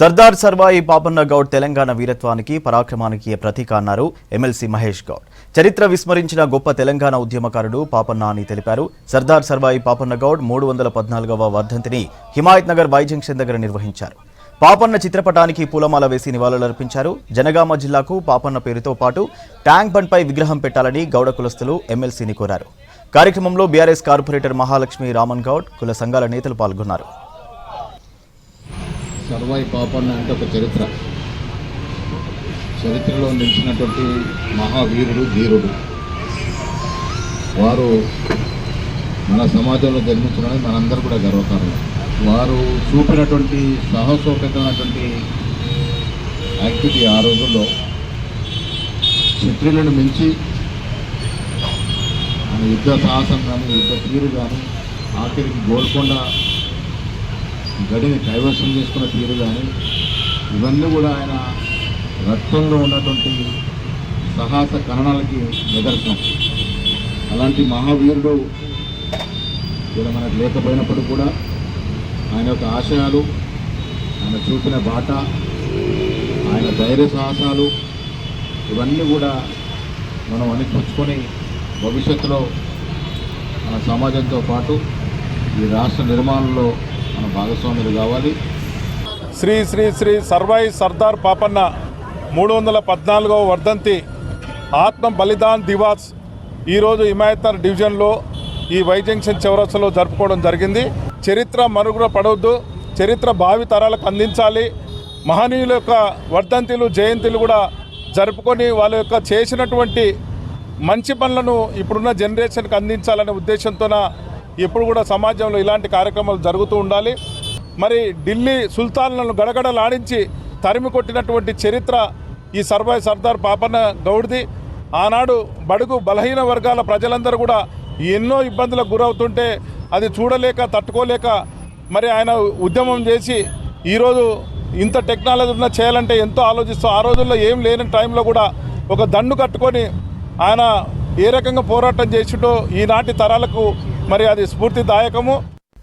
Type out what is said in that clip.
సర్దార్ సర్వాయి పాపన్న గౌడ్ తెలంగాణ వీరత్వానికి పరాక్రమానికి ప్రతీక అన్నారు ఎమ్మెల్సీ మహేష్ గౌడ్. చరిత్ర విస్మరించిన గొప్ప తెలంగాణ ఉద్యమకారుడు పాపన్న అని తెలిపారు. సర్దార్ సర్వాయి పాపన్న గౌడ్ 314వ వర్ధంతిని హిమాయత్ నగర్ వై జంక్షన్ దగ్గర నిర్వహించారు. పాపన్న చిత్రపటానికి పూలమాల వేసి నివాళులర్పించారు. జనగామ జిల్లాకు పాపన్న పేరుతో పాటు ట్యాంక్ బండ్పై విగ్రహం పెట్టాలని గౌడ కులస్తులు ఎమ్మెల్సీని కోరారు. కార్యక్రమంలో బీఆర్ఎస్ కార్పొరేటర్ మహాలక్ష్మి రామన్ గౌడ్, కుల సంఘాల నేతలు పాల్గొన్నారు. సర్వాయి పాపన్న అంటే ఒక చరిత్రలో నిలిచినటువంటి మహావీరుడు, ధీరుడు. వారు మన సమాజంలో జన్మించడానికి మనందరూ కూడా గర్వకారణం. వారు చూపినటువంటి సాహసోపేతమైనటువంటి యాక్టివిటీ ఆ రోజుల్లో శత్రువులను మించి ఆయన యుద్ధ సాహసం కానీ, యుద్ధ తీరు కానీ, ఆఖరికి గోల్కొండ గడిని కైవసం చేసుకున్న తీరు కానీ, ఇవన్నీ కూడా ఆయన రక్తంలో ఉన్నటువంటి సాహస కణాలకి నిదర్శనం. అలాంటి మహావీరుడు ఇలా మనకు లేకపోయినప్పుడు కూడా ఆయన యొక్క ఆశయాలు, ఆయన చూపిన బాట, ఆయన ధైర్య సాహసాలు ఇవన్నీ కూడా మనం అనిపించుకొని భవిష్యత్తులో మన సమాజంతో పాటు ఈ రాష్ట్ర నిర్మాణంలో మన భాగస్వాములు కావాలి. శ్రీ శ్రీ శ్రీ సర్వాయి సర్దార్ పాపన్న 314వ వర్ధంతి ఆత్మ బలిదాన్ దివాస్ ఈరోజు హిమాయత్ నగర్ డివిజన్లో ఈ వై జంక్షన్ చౌరస్తాలో జరుపుకోవడం జరిగింది. చరిత్ర మరుగున పడవద్దు, చరిత్ర భావి తరాలకు అందించాలి. మహనీయుల యొక్క వర్ధంతులు, జయంతులు కూడా జరుపుకొని వాళ్ళ యొక్క చేసినటువంటి మంచి పనులను ఇప్పుడున్న జనరేషన్కి అందించాలనే ఉద్దేశంతోన ఎప్పుడు కూడా సమాజంలో ఇలాంటి కార్యక్రమాలు జరుగుతూ ఉండాలి. మరి ఢిల్లీ సుల్తాన్లను గడగడలాడించి తరిమి కొట్టినటువంటి చరిత్ర ఈ సర్వాయి సర్దార్ పాపన్న గౌడ్ది. ఆనాడు బడుగు బలహీన వర్గాల ప్రజలందరూ కూడా ఎన్నో ఇబ్బందులకు గురవుతుంటే అది చూడలేక, తట్టుకోలేక మరి ఆయన ఉద్యమం చేసి ఈరోజు ఇంత టెక్నాలజీ ఉన్న చేయాలంటే ఎంతో ఆలోచిస్తూ ఆ రోజుల్లో ఏం లేని టైంలో కూడా ఒక దండు కట్టుకొని ఆయన ఏ రకంగా పోరాటం చేసిండో ఈనాటి తరాలకు మరి అది స్ఫూర్తిదాయకము.